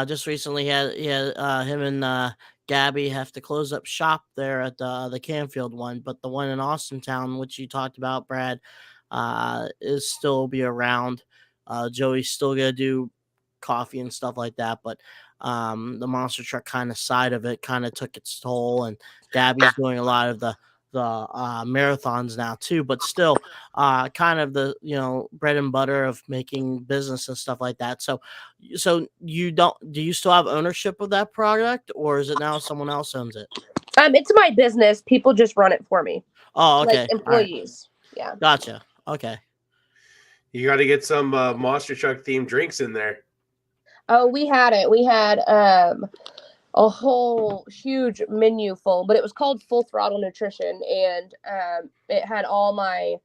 just recently had him and Gabby have to close up shop there at the Canfield one, but the one in Austintown, which you talked about, Brad, is still be around. Joey's still gonna do coffee and stuff like that, but the monster truck kind of side of it kind of took its toll, and Gabby's doing a lot of the marathons now too, but still kind of the bread and butter of making business and stuff like that. So you don't do you still have ownership of that product, or is it now someone else owns it? It's my business. People just run it for me, Oh, like okay, all right, employees. Yeah. gotcha. Okay, You got to get some monster truck themed drinks in there. Oh, we had it. We had a whole huge menu full, but it was called Full Throttle Nutrition, and it had all my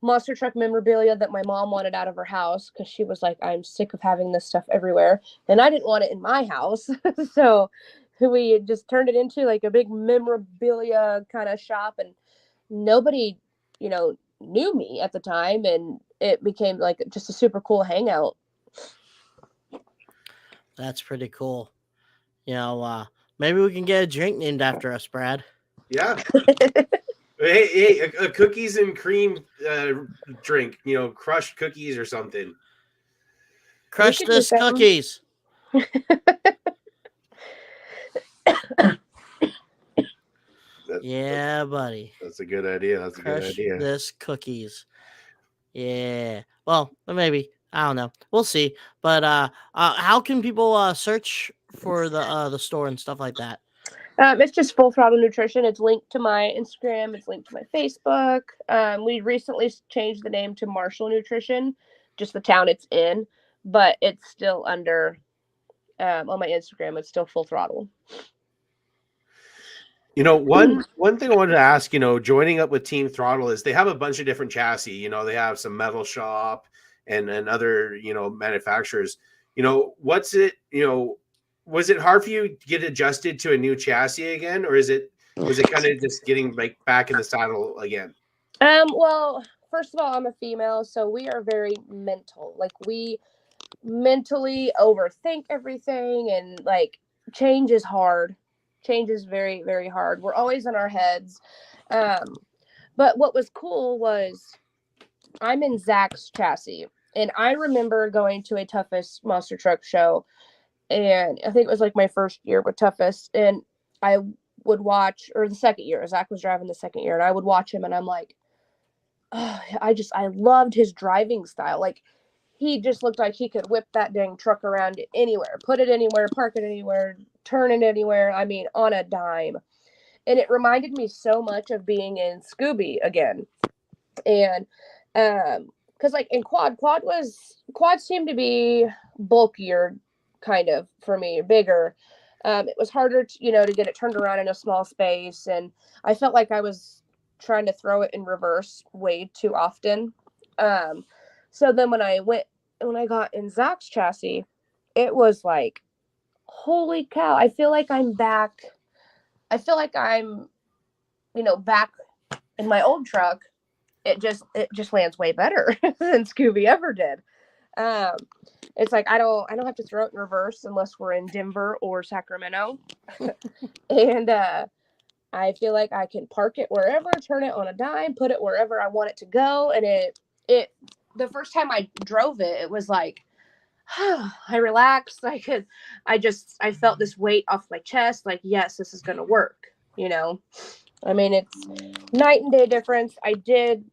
monster truck memorabilia that my mom wanted out of her house because she was like, I'm sick of having this stuff everywhere, and I didn't want it in my house. So we just turned it into like a big memorabilia kind of shop, and nobody, knew me at the time, and it became like just a super cool hangout. that's pretty cool. Maybe we can get a drink named after us, Brad. Yeah. Hey, a cookies and cream drink, crushed cookies or something. Crush could this get them. cookies. Yeah, buddy. That's a good idea. That's a good Crush idea. this cookies. Yeah. Well, maybe. I don't know. We'll see. But how can people search for the store and stuff like that? It's just Full Throttle Nutrition. It's linked to my Instagram. It's linked to my Facebook. We recently changed the name to Marshall Nutrition, just the town it's in, but it's still under on my Instagram. It's still Full Throttle. One thing I wanted to ask, joining up with Team Throttle is they have a bunch of different chassis. They have some metal shop and other, manufacturers. What's it, was it hard for you to get adjusted to a new chassis again, or was it kind of just getting like back in the saddle again? Well, first of all, I'm a female, so we are very mental. Like, we mentally overthink everything, and like change is hard. Change is very, very hard. We're always in our heads. But what was cool was I'm in Zach's chassis, and I remember going to a Toughest monster truck show, and I think it was like my first year with Toughest, and I would watch, or the second year, Zach was driving the second year, and I would watch him, and I'm like, oh, I loved his driving style. Like, he just looked like he could whip that dang truck around anywhere, put it anywhere, park it anywhere, turn it anywhere. I mean, on a dime. And it reminded me so much of being in Scooby again. And because like in quads seemed to be bulkier, kind of, for me, bigger. It was harder to get it turned around in a small space, and I felt like I was trying to throw it in reverse way too often. So then when I got in Zach's chassis, it was like, holy cow, I feel like I'm back. I feel like I'm, back in my old truck. It just lands way better than Scooby ever did. It's like I don't have to throw it in reverse unless we're in Denver or Sacramento. And I feel like I can park it wherever, turn it on a dime, put it wherever I want it to go. And it the first time I drove it, it was like, I relaxed. I felt this weight off my chest. Like, yes, this is going to work. I mean, it's night and day difference. I did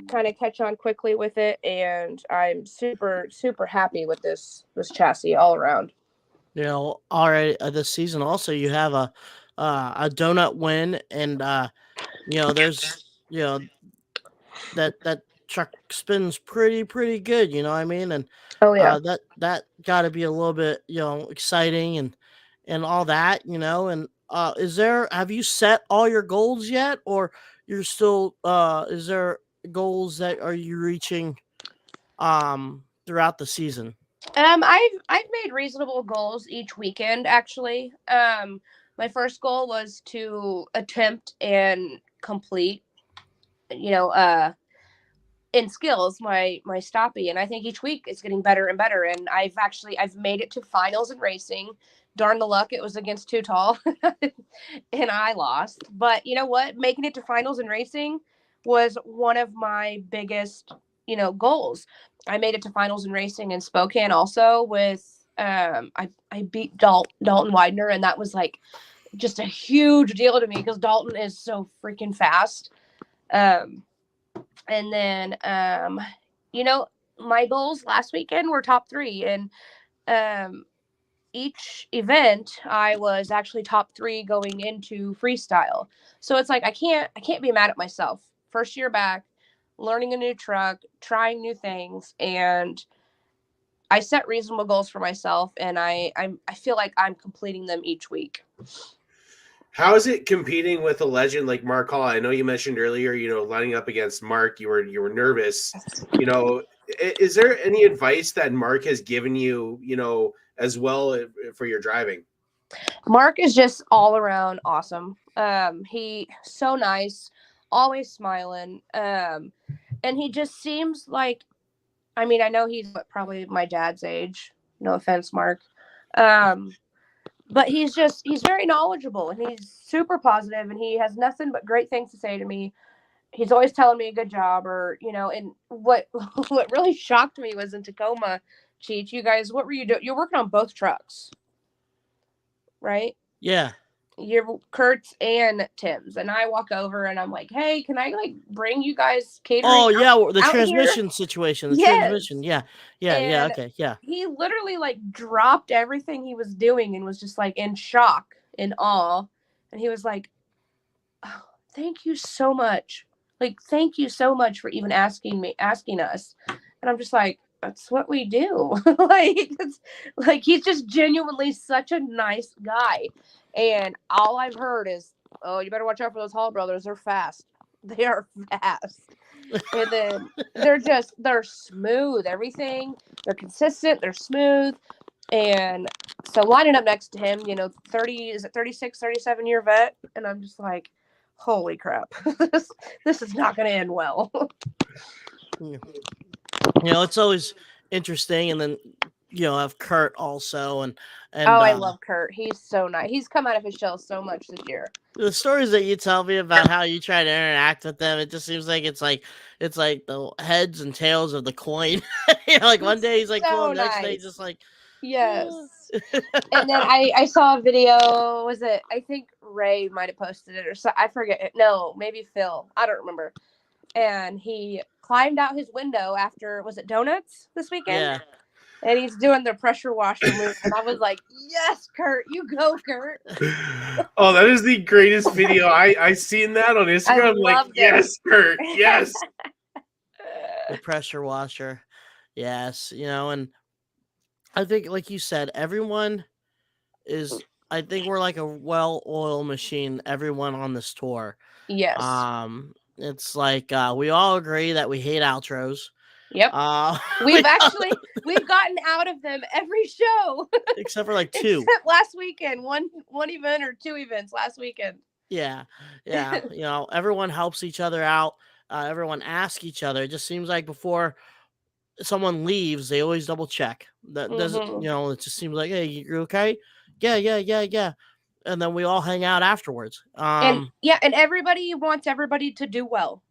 kind of catch on quickly with it, and I'm super, super happy with this chassis all around. Already this season also you have a donut win, and there's that truck spins pretty good. You know what I mean? And Oh yeah. that got to be a little bit exciting and all that. And have you set all your goals yet, or you're still is there goals that are you reaching throughout the season? I've made reasonable goals each weekend, actually. My first goal was to attempt and complete, in skills, my stoppie, and I think each week it's getting better and better. And I've made it to finals in racing. Darn the luck, it was against Too Tall, and I lost. But you know what? Making it to finals in racing was one of my biggest, goals. I made it to finals in racing in Spokane also with I beat Dalton Widener, and that was like just a huge deal to me because Dalton is so freaking fast. And then my goals last weekend were top 3, and each event I was actually top 3 going into freestyle. So it's like I can't be mad at myself. First year back, learning a new truck, trying new things, and I set reasonable goals for myself, and I feel like I'm completing them each week. How is it competing with a legend like Mark Hall? I know you mentioned earlier, lining up against Mark, you were nervous. Is there any advice that Mark has given you, as well for your driving? Mark is just all around awesome. He so nice, always smiling. And he just seems like, I mean, I know he's probably my dad's age. No offense, Mark. But he's very knowledgeable, and he's super positive, and he has nothing but great things to say to me. He's always telling me a good job, or, and what really shocked me was in Tacoma, Cheech, you guys, what were you doing? You're working on both trucks, right? Yeah. You're Kurt's and Tim's, and I walk over and I'm like, hey, can I bring you guys catering? Oh yeah, the out transmission here? situation. The Yes. transmission. Yeah. Okay. Yeah. He literally dropped everything he was doing and was just in shock, in awe, and he was like, oh, thank you so much. Thank you so much for even asking us. And I'm just like, that's what we do. He's just genuinely such a nice guy. And all I've heard is, oh, you better watch out for those Hall brothers. They're fast. They are fast. And then they're smooth. Everything. They're consistent. They're smooth. And so lining up next to him, 36, 37-year vet. And I'm just like, holy crap. This is not going to end well. It's always interesting. And then, have Kurt also. And I love Kurt. He's so nice. He's come out of his shell so much this year. The stories that you tell me about how you try to interact with them, it just seems like it's like the heads and tails of the coin. One day he's cool, nice. Next day he's just like, yes. And then I saw a video. Was it? I think Ray might have posted it, or so. I forget. No, maybe Phil. I don't remember. And he climbed out his window after, was it donuts this weekend? Yeah. And he's doing the pressure washer move. And I was like, yes, Kurt, you go, Kurt. Oh, that is the greatest video. I seen that on Instagram. I'm like, yes, Kurt, yes. The pressure washer. Yes. And I think, like you said, everyone is, I think we're like a well-oiled machine, everyone on this tour. Yes. It's like we all agree that we hate outros. Yep. We've gotten out of them every show. Except for 2. Except last weekend. One event or 2 events last weekend. Yeah. Everyone helps each other out. Everyone asks each other. It just seems like before someone leaves, they always double check. That doesn't, it just seems like, hey, you okay? Yeah. And then we all hang out afterwards. And everybody wants everybody to do well.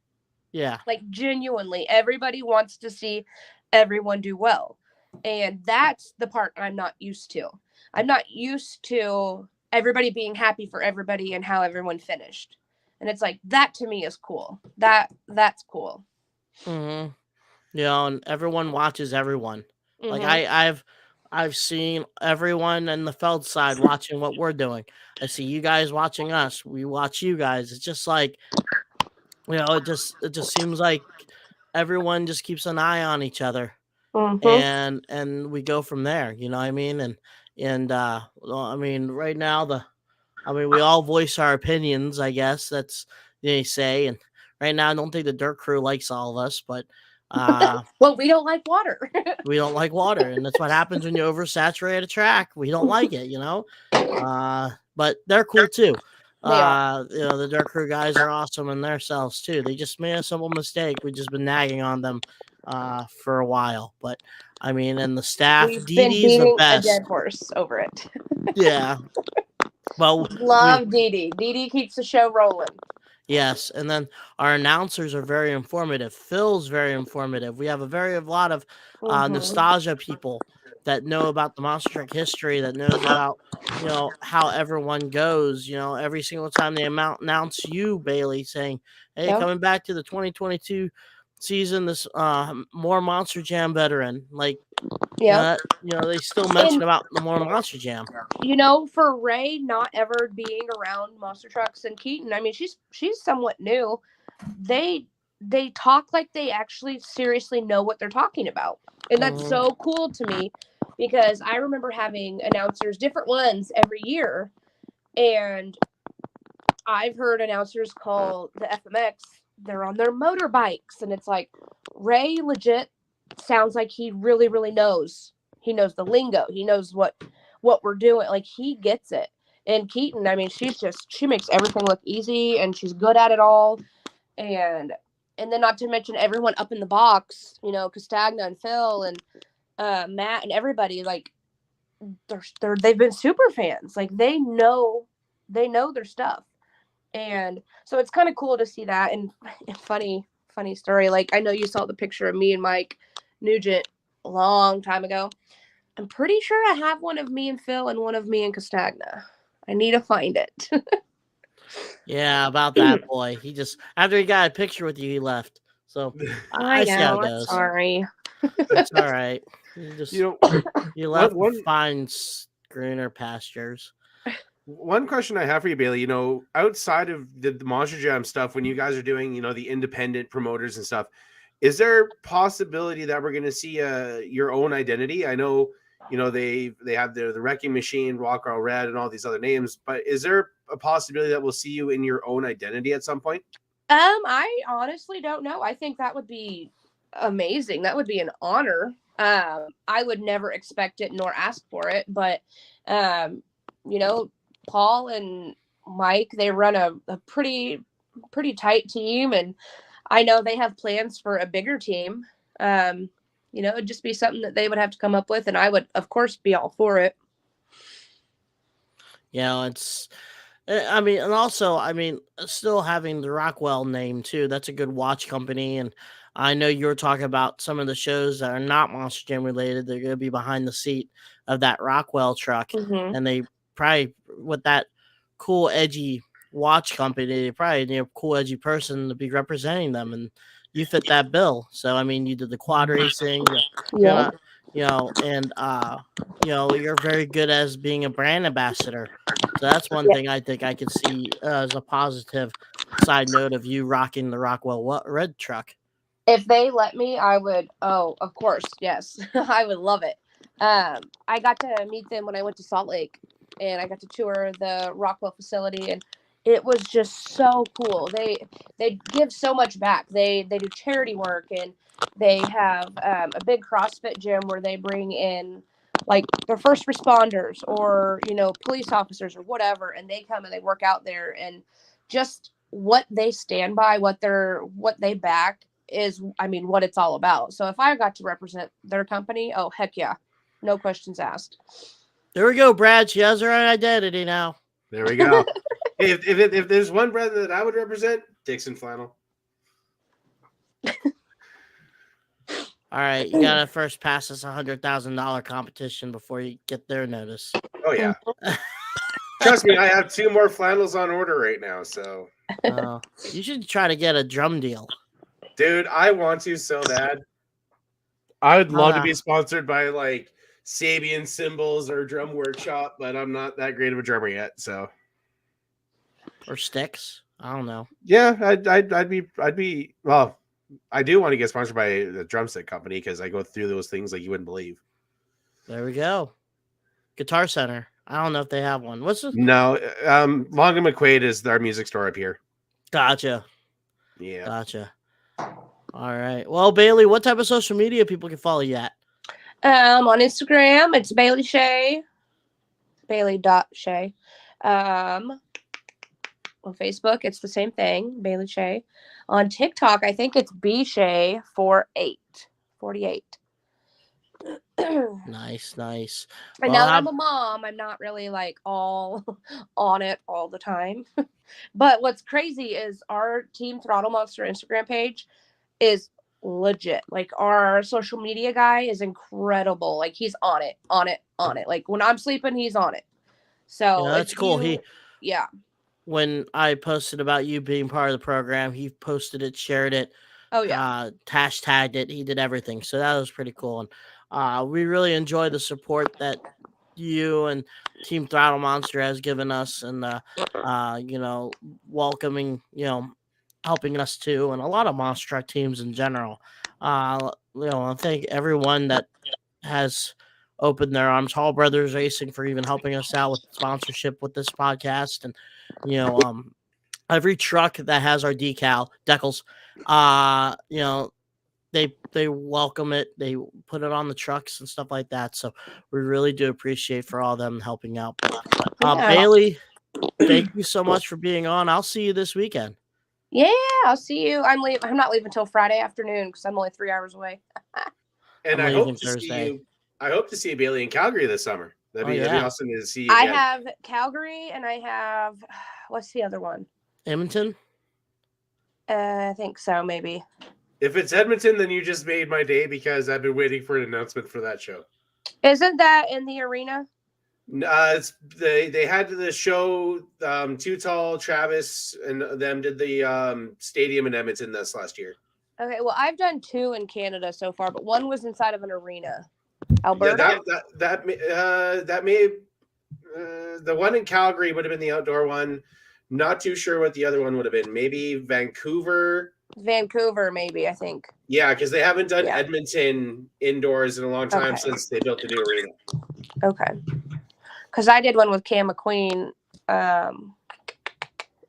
Yeah. Genuinely, everybody wants to see everyone do well. And that's the part I'm not used to. I'm not used to everybody being happy for everybody and how everyone finished. And it's that to me is cool. That's cool. Mm-hmm. And everyone watches everyone. Mm-hmm. I've seen everyone in the Feld side watching what we're doing. I see you guys watching us. We watch you guys. It's just it just seems like everyone just keeps an eye on each other. Mm-hmm. And we go from there, you know what I mean? And right now we all voice our opinions, I guess that's they say. And right now I don't think the dirt crew likes all of us, but well, we don't like water. We don't like water, and that's what happens when you oversaturate a track. We don't like it, but they're cool too. The Dirt Crew guys are awesome in themselves too. They just made a simple mistake. We've just been nagging on them for a while. But I mean, and the staff, We've Dee been Dee's the beating a best. dead horse over it. Yeah. Well, Love Dee Dee. Dee Dee keeps the show rolling. yes, and then our announcers are very informative. Phil's very informative. We have a lot of nostalgia people that know about the Monster Truck history, that knows about how everyone goes. Every single time they announce you, Bailey, saying, "Hey, Yep. coming back to the 2022 season, this more Monster Jam veteran." Like, Yeah. they still mention about the more Monster Jam. For Ray not ever being around monster trucks and Keaton, I mean, she's somewhat new. They talk like they actually seriously know what they're talking about, and that's so cool to me, because I remember having announcers, different ones every year, and I've heard announcers call the FMX, they're on their motorbikes, and it's like, Ray legit sounds like he really, really knows. He knows the lingo. He knows what we're doing. Like, he gets it. And Keaton, I mean, she makes everything look easy, and she's good at it all. And then not to mention everyone up in the box, Castagna and Phil and Matt and everybody, like, they've been super fans. Like, they know their stuff. And so it's kind of cool to see that. And funny story. Like, I know you saw the picture of me and Mike Nugent a long time ago. I'm pretty sure I have one of me and Phil and one of me and Castagna. I need to find it. Yeah, about that boy. He just, after he got a picture with you, he left. So I see how it goes. Sorry. It's all right. You left fine greener pastures. One question I have for you, Bailey, outside of the Monster Jam stuff, when you guys are doing, the independent promoters and stuff, is there possibility that we're going to see your own identity? I know, they have the Wrecking Machine, Rock All Red, and all these other names, but is there a possibility that we'll see you in your own identity at some point? I honestly don't know. I think that would be amazing. That would be an honor. I would never expect it nor ask for it, but Paul and Mike, they run a pretty tight team, and I know they have plans for a bigger team. It'd just be something that they would have to come up with, and I would, of course, be all for it. It's, and also, still having the Rockwell name too, that's a good watch company. And I know you're talking about some of the shows that are not Monster Jam related. They're going to be behind the seat of that Rockwell truck. And they probably, with that cool, edgy watch company, they probably need a cool, edgy person to be representing them. And you fit that bill. So, you did the quad racing, Yeah. you're very good as being a brand ambassador. So that's one thing I think I could see as a positive side note of you rocking the Rockwell red truck. If they let me, I would. Oh, of course, yes, I would love it. I got to meet them when I went to Salt Lake, and I got to tour the Rockwell facility, and it was just so cool. They give so much back. They do charity work, and they have a big CrossFit gym where they bring in like their first responders or police officers or whatever, and they come and they work out there, and just what they stand by, what they back is, what it's all about. So if I got to represent their company, oh heck yeah, no questions asked. There we go, Brad. She has her own identity now. There we go. if there's one brand that I would represent, Dixon Flannel. All right, you gotta first pass this $100,000 competition before you get their notice. Oh yeah. Trust me, I have 2 more flannels on order right now. So you should try to get a drum deal. Dude, I want to so bad. I would love to be sponsored by like Sabian Cymbals or Drum Workshop, but I'm not that great of a drummer yet. So, or Sticks, I don't know. Yeah, I'd be. Well, I do want to get sponsored by the drumstick company because I go through those things like you wouldn't believe. There we go. Guitar Center. I don't know if they have one. What's this? No, Long and McQuaid is our music store up here. Gotcha. Yeah. Gotcha. All right. Well, Bailey, what type of social media people can follow you at? On Instagram, it's Bailey Shea. Bailey.Shea. On Facebook, it's the same thing, Bailey Shea. On TikTok, I think it's B Shea 48. Nice. And Well, now that I'm a mom, I'm not really like all on it all the time. But what's crazy is our Team Throttle Monster Instagram page is legit. Like our social media guy is incredible. Like he's on it. Like when I'm sleeping, he's on it. So that's if cool. you, yeah. When I posted about you being part of the program, he posted it, shared it, Oh yeah. hashtagged it. He did everything. So that was pretty cool. And we really enjoy the support that you and Team Throttle Monster has given us, and welcoming, helping us too, and a lot of monster truck teams in general. I thank everyone that has opened their arms. Hall Brothers Racing for even helping us out with sponsorship with this podcast, and every truck that has our decals, they welcome it. They put it on the trucks and stuff like that. So we really do appreciate for all them helping out. Yeah. Bailey, thank you so much for being on. I'll see you this weekend. Yeah, I'll see you. I'm not leaving until Friday afternoon because I'm only 3 hours away. And I'm I hope leaving to Thursday. see you. I hope to see Bailey in Calgary this summer. That'd be awesome to see you I again. have Calgary and I have what's the other one? Edmonton? I think so, maybe. If it's Edmonton, then you just made my day because I've been waiting for an announcement for that show. Isn't that in the arena? They had the show. Too Tall, Travis, and them did the stadium in Edmonton this last year. Okay, well, I've done 2 in Canada so far, but one was inside of an arena. Alberta. Yeah, that may the one in Calgary would have been the outdoor one. Not too sure what the other one would have been. Maybe Vancouver, maybe, I think. Yeah, because they haven't done Edmonton indoors in a long time since they built the new arena. Okay. Because I did one with Cam McQueen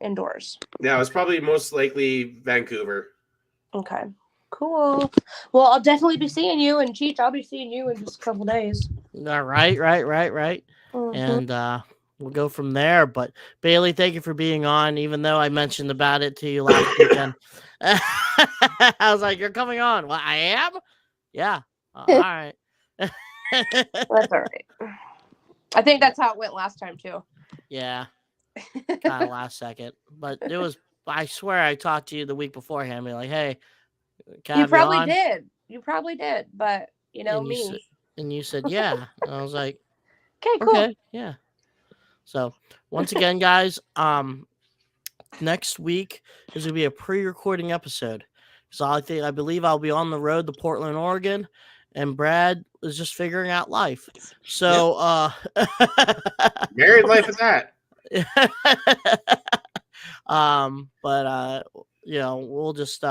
indoors. Yeah, it's probably most likely Vancouver. Okay. Cool. Well, I'll definitely be seeing you, and Cheech, I'll be seeing you in just a couple days. All right. Mm-hmm. And we'll go from there. But Bailey, thank you for being on, even though I mentioned about it to you last weekend. I was like, you're coming on. Well, I am? Yeah. All right. That's all right. I think that's how it went last time, too. Yeah. Kind of last second. But it was, I swear I talked to you the week beforehand. Be like, hey, you probably did. You probably did. But, me. And you said, yeah. And I was like, okay, cool. Okay, yeah. So once again, guys, next week is gonna be a pre-recording episode. So I believe I'll be on the road to Portland, Oregon, and Brad is just figuring out life. So married life is that. But we'll just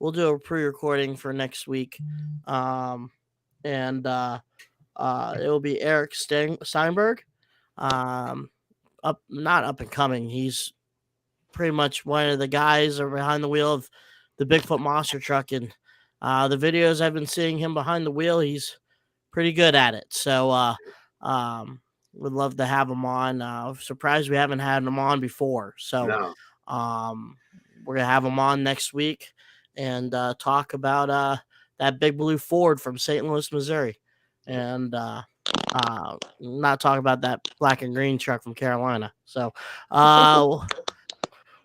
we'll do a pre-recording for next week. And it will be Eric Steinberg. Not up and coming. He's pretty much one of the guys are behind the wheel of the Bigfoot monster truck, and the videos I've been seeing him behind the wheel, he's pretty good at it. So would love to have him on. Surprised we haven't had him on before. So we're gonna have him on next week and talk about that big blue Ford from St. Louis, Missouri, and not talk about that black and green truck from Carolina. So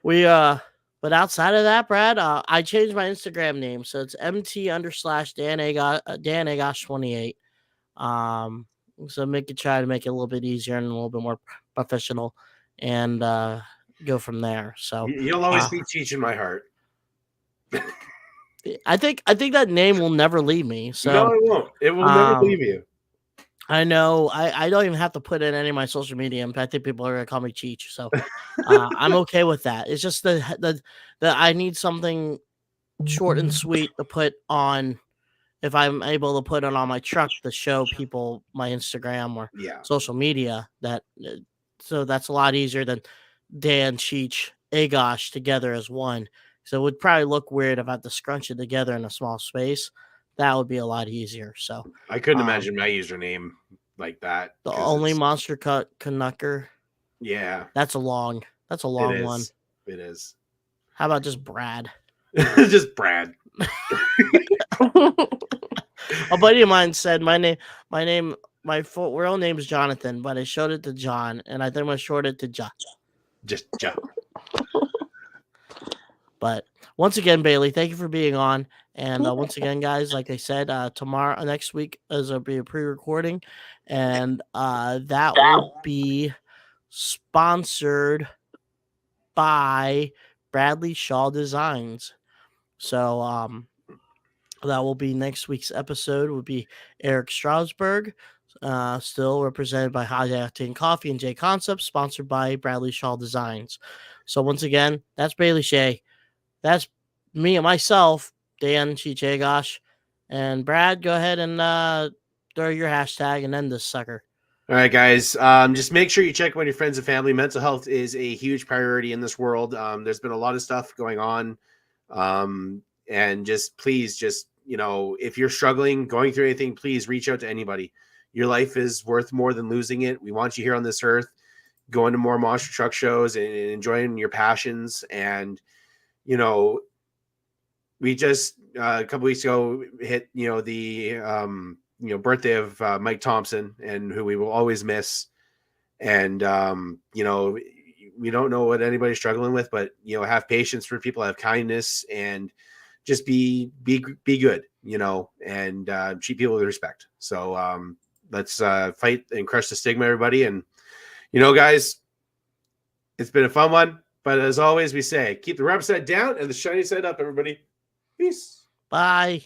but outside of that, Brad, I changed my Instagram name, so it's MT_Dan_Agosh 28. So try to make it a little bit easier and a little bit more professional, and go from there. So you'll always be teaching my heart. I think that name will never leave me. So no, it won't. It will never leave you. I know. I don't even have to put in any of my social media. I think people are gonna call me Cheech, so I'm okay with that. It's just that I need something short and sweet to put on. If I'm able to put it on my truck to show people my Instagram or social media, so that's a lot easier than Dan, Cheech, Agosh together as one. So it would probably look weird if I had to scrunch it together in a small space. That would be a lot easier. So I couldn't imagine my username like that. The only monster cut Canucker. Yeah. That's a long one. It is. How about just Brad? Just Brad. A buddy of mine said my real name is Jonathan, but I showed it to John, and I think I'm gonna short it to Ja. Just Ja. But once again, Bailey, thank you for being on. And once again, guys, like I said, next week will be a pre-recording, and that will be sponsored by Bradley Shaw Designs. So that will be next week's episode. Will be Eric Strasberg, still represented by High Octane Coffee and JConcepts, sponsored by Bradley Shaw Designs. So once again, that's Bailey Shea. That's me and myself, Dan Chichegosh. And Brad, go ahead and throw your hashtag and end this sucker. All right, guys. Just make sure you check on your friends and family. Mental health is a huge priority in this world. There's been a lot of stuff going on. And please, if you're struggling, going through anything, please reach out to anybody. Your life is worth more than losing it. We want you here on this earth, going to more monster truck shows and enjoying your passions. And, we just a couple weeks ago hit, the birthday of Mike Thompson, and who we will always miss. And, we don't know what anybody's struggling with, but, have patience for people, have kindness, and just be good, and treat people with respect. So let's fight and crush the stigma, everybody. And, guys, it's been a fun one. But as always, we say, keep the rubber side down and the shiny side up, everybody. Peace. Bye.